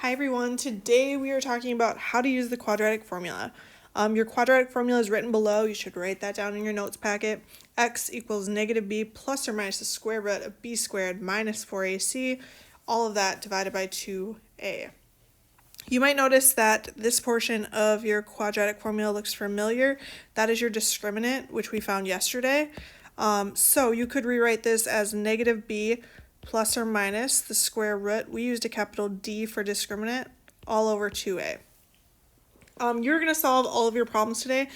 Hi everyone, today we are talking about how to use the quadratic formula. Your quadratic formula is written below. You should write that down in your notes packet. X equals negative b plus or minus the square root of b squared minus 4ac, all of that divided by 2a. You might notice that this portion of your quadratic formula looks familiar. That is your discriminant, which we found yesterday. So you could rewrite this as negative b plus or minus the square root. We used a capital D for discriminant, all over 2a. You're going to solve all of your problems today,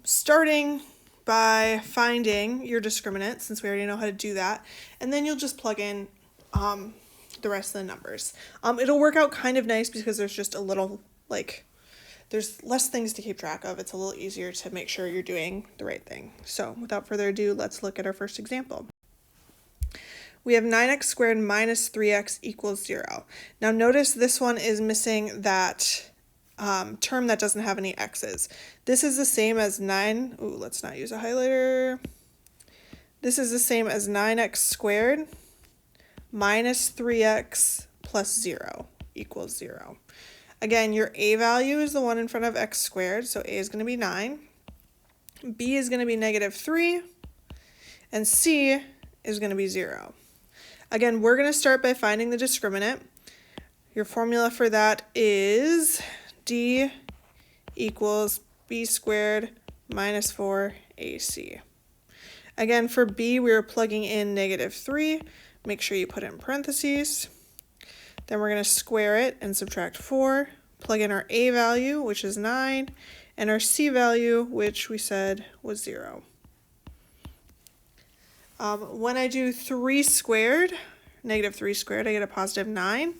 starting by finding your discriminant, since we already know how to do that, and then you'll just plug in the rest of the numbers. It'll work out kind of nice because there's just a little, there's less things to keep track of. It's a little easier to make sure you're doing the right thing. So without further ado, let's look at our first example. We have 9x squared minus 3x equals 0. Now notice this one is missing that term that doesn't have any x's. This is the same as 9, let's not use a highlighter. This is the same as 9x squared minus 3x plus 0 equals 0. Again, your a value is the one in front of x squared, so a is going to be 9. B is going to be negative 3, and c is going to be 0. Again, we're going to start by finding the discriminant. Your formula for that is d equals b squared minus 4ac. Again, for b, we are plugging in negative 3. Make sure you put it in parentheses. Then we're going to square it and subtract 4. Plug in our a value, which is 9, and our c value, which we said was 0. When I do 3 squared, negative 3 squared, I get a positive 9.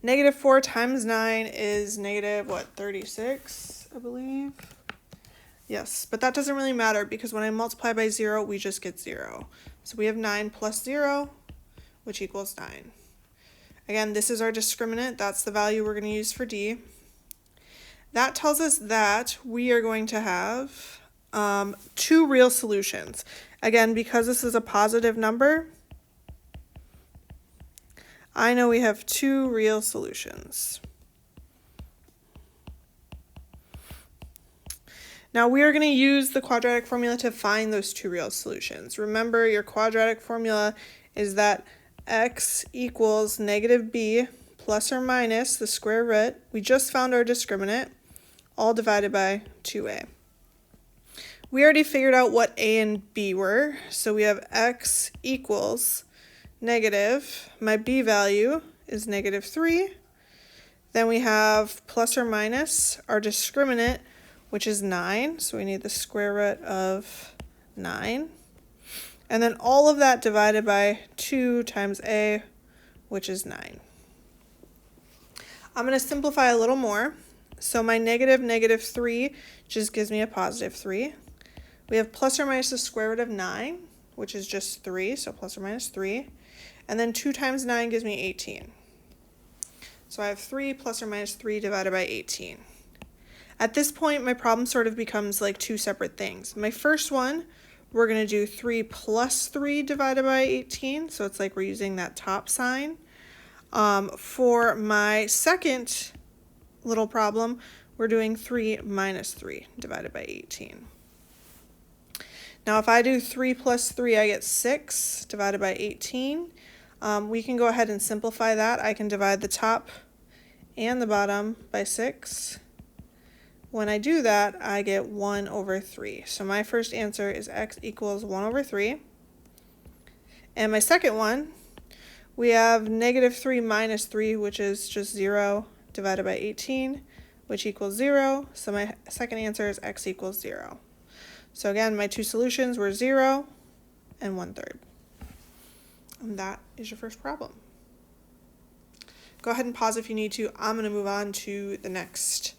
Negative 4 times 9 is negative, 36, I believe? Yes, but that doesn't really matter because when I multiply by 0, we just get 0. So we have 9 plus 0, which equals 9. Again, this is our discriminant. That's the value we're going to use for D. That tells us that we are going to have two real solutions. Again, because this is a positive number, I know we have two real solutions. Now we are going to use the quadratic formula to find those two real solutions. Remember, your quadratic formula is that x equals negative b plus or minus the square root. We just found our discriminant, all divided by 2a. We already figured out what a and b were, so we have x equals negative, my b value is negative 3. Then we have plus or minus our discriminant, which is 9, so we need the square root of 9. And then all of that divided by 2 times a, which is 9. I'm going to simplify a little more. So my negative 3 just gives me a positive 3. We have plus or minus the square root of 9, which is just 3, so plus or minus 3. And then 2 times 9 gives me 18. So I have 3 plus or minus 3 divided by 18. At this point, my problem sort of becomes like two separate things. My first one, we're going to do 3 plus 3 divided by 18, so it's like we're using that top sign. For my second little problem, we're doing 3 minus 3 divided by 18. Now if I do 3 plus 3, I get 6 divided by 18. We can go ahead and simplify that. I can divide the top and the bottom by 6. When I do that, I get 1 over 3. So my first answer is x equals 1 over 3. And my second one, we have negative 3 minus 3, which is just 0 divided by 18, which equals 0. So my second answer is x equals 0. So again, my two solutions were 0 and 1/3. And that is your first problem. Go ahead and pause if you need to. I'm going to move on to the next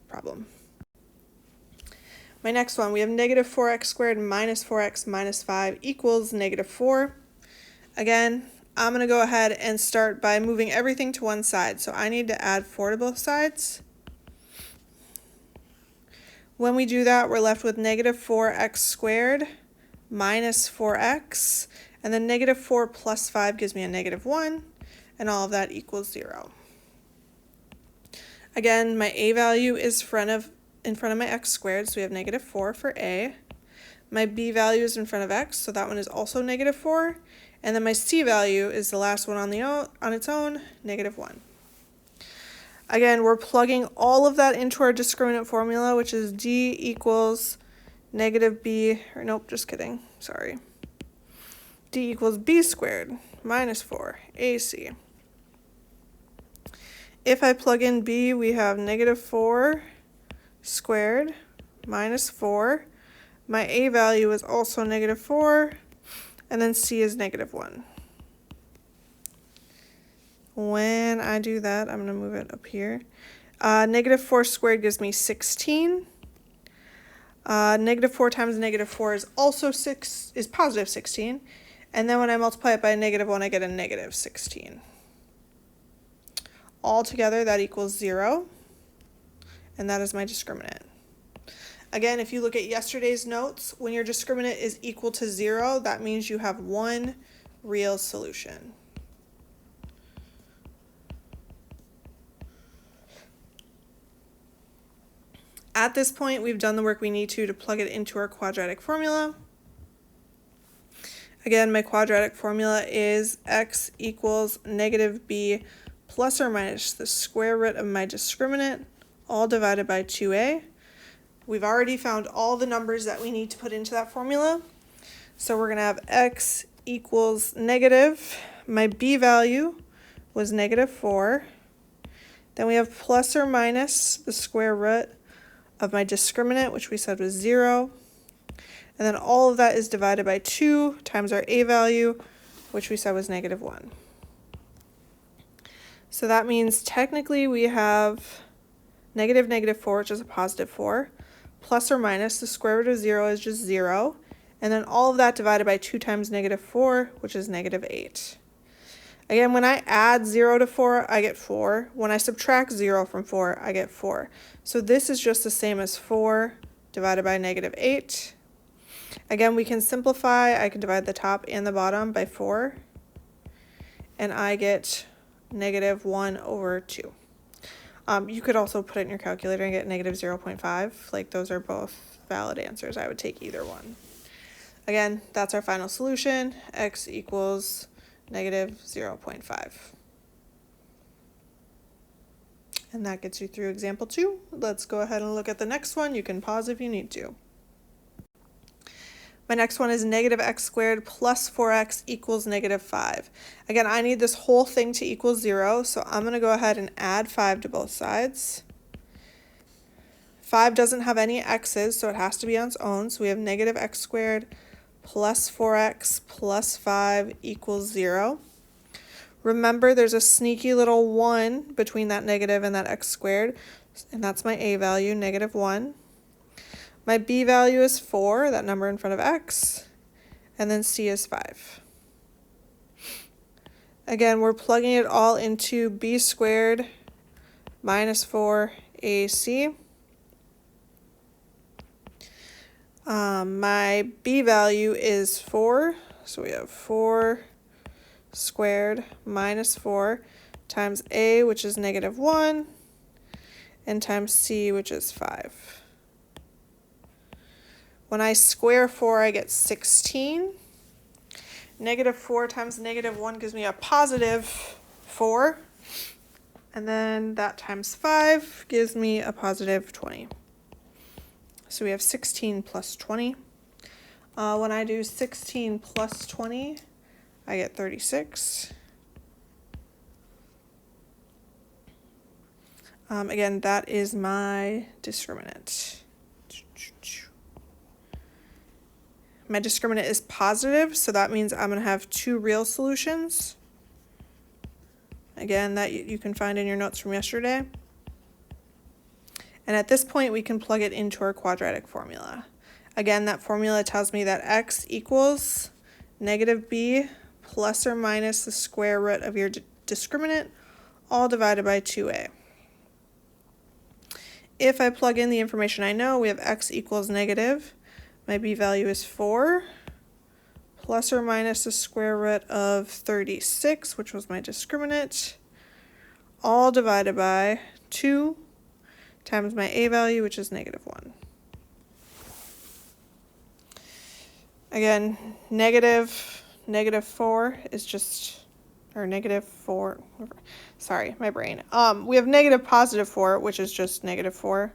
problem. My next one, we have negative 4x squared minus 4x minus 5 equals negative 4. Again, I'm going to go ahead and start by moving everything to one side. So I need to add 4 to both sides. When we do that, we're left with negative 4x squared minus 4x, and then negative 4 plus 5 gives me a negative 1, and all of that equals 0. Again, my a value is in front of my x squared, so we have negative 4 for a. My b value is in front of x, so that one is also negative 4. And then my c value is the last one on its own, negative 1. Again, we're plugging all of that into our discriminant formula, which is d equals negative b, or nope, just kidding, sorry. D equals b squared minus 4 ac. If I plug in b, we have negative 4 squared minus 4. My a value is also negative 4, and then c is negative 1. When I do that, I'm going to move it up here. Negative 4 squared gives me 16. Negative 4 times negative 4 is positive 16. And then when I multiply it by a negative 1, I get a negative 16. Altogether, that equals 0. And that is my discriminant. Again, if you look at yesterday's notes, when your discriminant is equal to 0, that means you have one real solution. At this point, we've done the work we need to plug it into our quadratic formula. Again, my quadratic formula is x equals negative b plus or minus the square root of my discriminant, all divided by 2a. We've already found all the numbers that we need to put into that formula. So we're going to have x equals negative. My b value was negative 4. Then we have plus or minus the square root of my discriminant, which we said was 0. And then all of that is divided by 2 times our a value, which we said was negative 1. So that means technically we have negative 4, which is a positive 4, plus or minus the square root of 0 is just 0, and then all of that divided by 2 times negative 4, which is negative 8. Again, when I add 0 to 4, I get 4. When I subtract 0 from 4, I get 4. So this is just the same as 4 divided by negative 8. Again, we can simplify. I can divide the top and the bottom by 4, and I get negative 1 over 2. You could also put it in your calculator and get negative 0.5. Like, those are both valid answers. I would take either one. Again, that's our final solution. X equals negative 0.5. And that gets you through example 2. Let's go ahead and look at the next one. You can pause if you need to. My next one is negative x squared plus 4x equals negative 5. Again, I need this whole thing to equal 0, so I'm going to go ahead and add 5 to both sides. 5 doesn't have any x's, so it has to be on its own. So we have negative x squared plus 4x plus 5 equals 0. Remember, there's a sneaky little 1 between that negative and that x squared, and that's my a value, negative 1. My b value is 4, that number in front of x, and then c is 5. Again, we're plugging it all into b squared minus 4ac. My b value is 4, so we have 4 squared minus 4 times a, which is negative 1, and times c, which is 5. When I square 4, I get 16. Negative 4 times negative 1 gives me a positive 4. And then that times 5 gives me a positive 20. So we have 16 plus 20. When I do 16 plus 20, I get 36. Again, that is my discriminant. My discriminant is positive, so that means I'm going to have 2 real solutions. Again, that you can find in your notes from yesterday. And at this point, we can plug it into our quadratic formula. Again, that formula tells me that x equals negative b plus or minus the square root of your discriminant, all divided by 2a. If I plug in the information I know, we have x equals negative. My b value is 4, plus or minus the square root of 36, which was my discriminant, all divided by 2 times my a value, which is negative 1. Again, negative 4 is just, or negative 4, sorry, my brain. We have negative positive 4, which is just negative 4.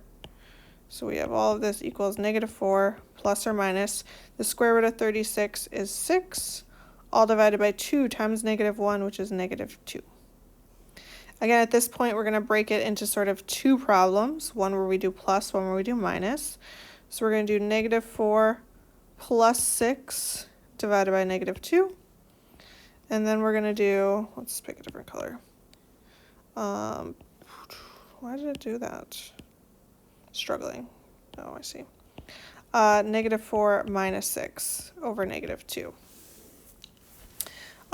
So we have all of this equals negative 4 plus or minus. The square root of 36 is 6, all divided by 2 times negative 1, which is negative 2. Again, at this point, we're going to break it into sort of two problems, one where we do plus, one where we do minus. So we're going to do negative 4 plus 6 divided by negative 2. And then we're going to do, let's pick a different color. Why did it do that? Struggling. Oh, I see. Negative 4 minus 6 over negative 2.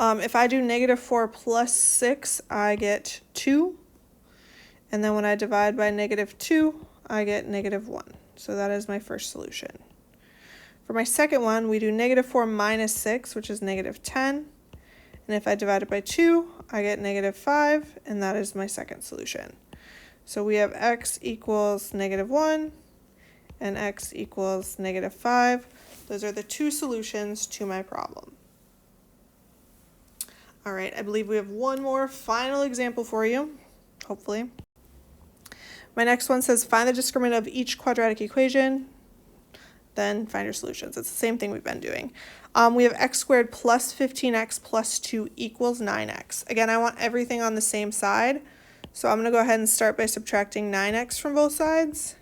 If I do negative 4 plus 6, I get 2. And then when I divide by negative 2, I get negative 1. So that is my first solution. For my second one, we do negative 4 minus 6, which is negative 10. And if I divide it by 2, I get negative 5, and that is my second solution. So we have x equals negative 1 and x equals negative 5. Those are the two solutions to my problem. All right, I believe we have one more final example for you, hopefully. My next one says find the discriminant of each quadratic equation, then find your solutions. It's the same thing we've been doing. We have x squared plus 15x plus 2 equals 9x. Again, I want everything on the same side, so I'm going to go ahead and start by subtracting 9x from both sides.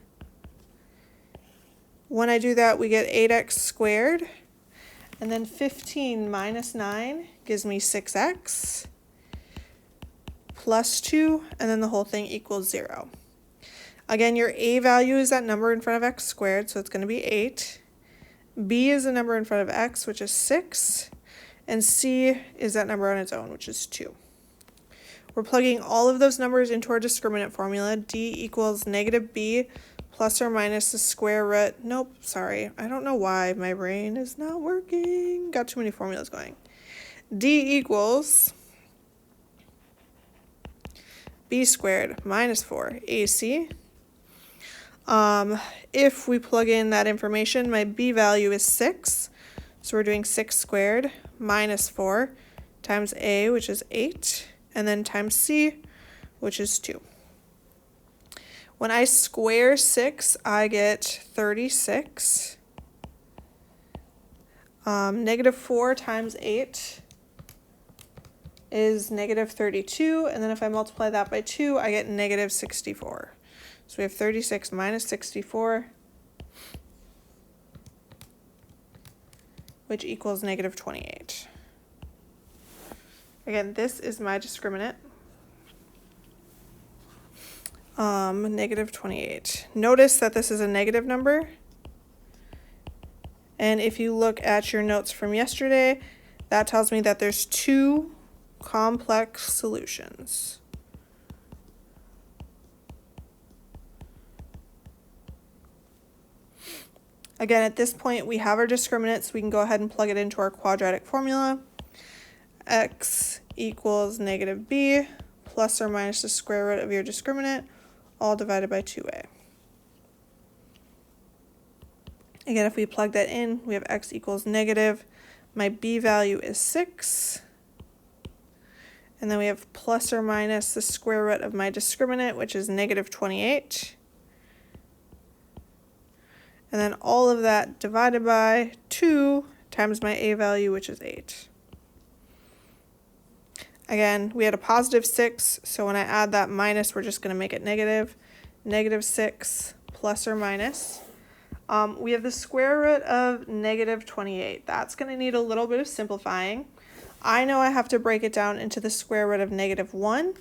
When I do that, we get 8x squared, and then 15 minus 9 gives me 6x plus 2, and then the whole thing equals 0. Again, your a value is that number in front of x squared, so it's going to be 8. B is the number in front of x, which is 6. And c is that number on its own, which is 2. We're plugging all of those numbers into our discriminant formula. D equals negative b plus or minus the square root. Nope, sorry. I don't know why my brain is not working. Got too many formulas going. D equals b squared minus 4 AC. If we plug in that information, my b value is 6. So we're doing 6 squared minus 4 times a, which is 8, and then times c, which is 2. When I square 6, I get 36. Negative 4 times 8 is negative 32, and then if I multiply that by 2, I get negative 64. So we have 36 minus 64, which equals negative 28. Again, this is my discriminant. Negative 28. Notice that this is a negative number. And if you look at your notes from yesterday, that tells me that there's two complex solutions. Again, at this point, we have our discriminant, so we can go ahead and plug it into our quadratic formula. X equals negative b plus or minus the square root of your discriminant, all divided by 2a. Again, if we plug that in, we have x equals negative. My b value is 6. And then we have plus or minus the square root of my discriminant, which is negative 28. And then all of that divided by 2 times my a value, which is 8. Again, we had a positive 6, so when I add that minus, we're just going to make it negative. Negative 6 plus or minus. We have the square root of negative 28. That's going to need a little bit of simplifying. I know I have to break it down into the square root of negative 1,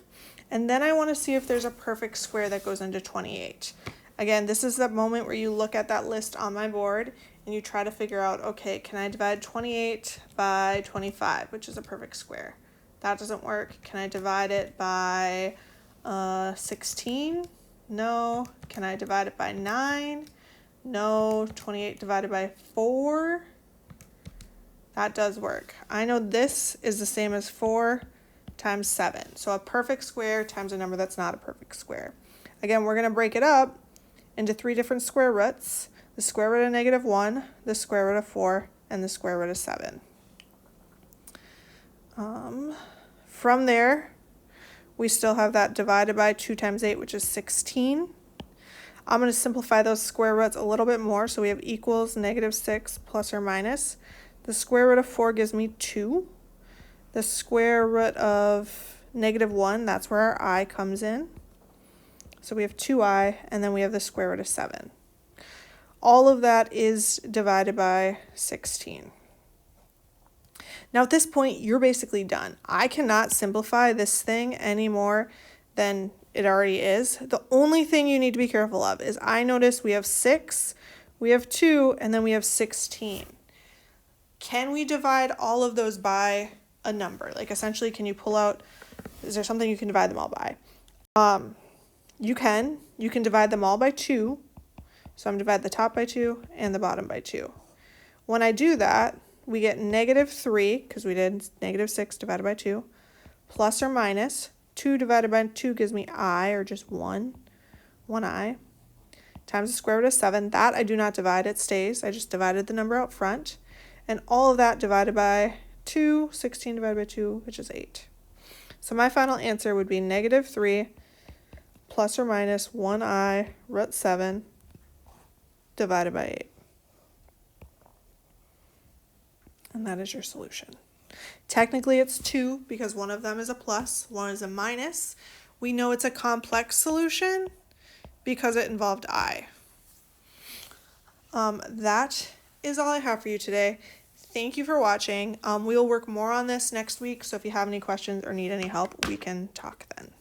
and then I want to see if there's a perfect square that goes into 28. Again, this is the moment where you look at that list on my board and you try to figure out, okay, can I divide 28 by 25, which is a perfect square? That doesn't work. Can I divide it by 16? No. Can I divide it by 9? No. 28 divided by 4? That does work. I know this is the same as 4 times 7. So a perfect square times a number that's not a perfect square. Again, we're going to break it up into 3 different square roots: the square root of -1, the square root of 4, and the square root of 7. From there, we still have that divided by 2 times 8, which is 16. I'm going to simplify those square roots a little bit more. So we have equals -6 plus or minus. The square root of 4 gives me 2. The square root of -1, that's where our I comes in. So we have 2i, and then we have the square root of 7. All of that is divided by 16. Now at this point, you're basically done. I cannot simplify this thing any more than it already is. The only thing you need to be careful of is I notice we have 6, we have 2, and then we have 16. Can we divide all of those by a number? Like essentially, can you pull out, is there something you can divide them all by? You can divide them all by 2. So I'm going to divide the top by 2 and the bottom by 2. When I do that, we get -3, because we did -6 divided by 2, plus or minus 2 divided by 2 gives me I, or just 1i, times the square root of 7. That I do not divide, it stays. I just divided the number out front. And all of that divided by 2, 16 divided by 2, which is 8. So my final answer would be -3 plus or minus 1i root 7 divided by 8. And that is your solution. Technically it's 2 because one of them is a plus, one is a minus. We know it's a complex solution because it involved I. That is all I have for you today. Thank you for watching. We will work more on this next week, so if you have any questions or need any help, we can talk then.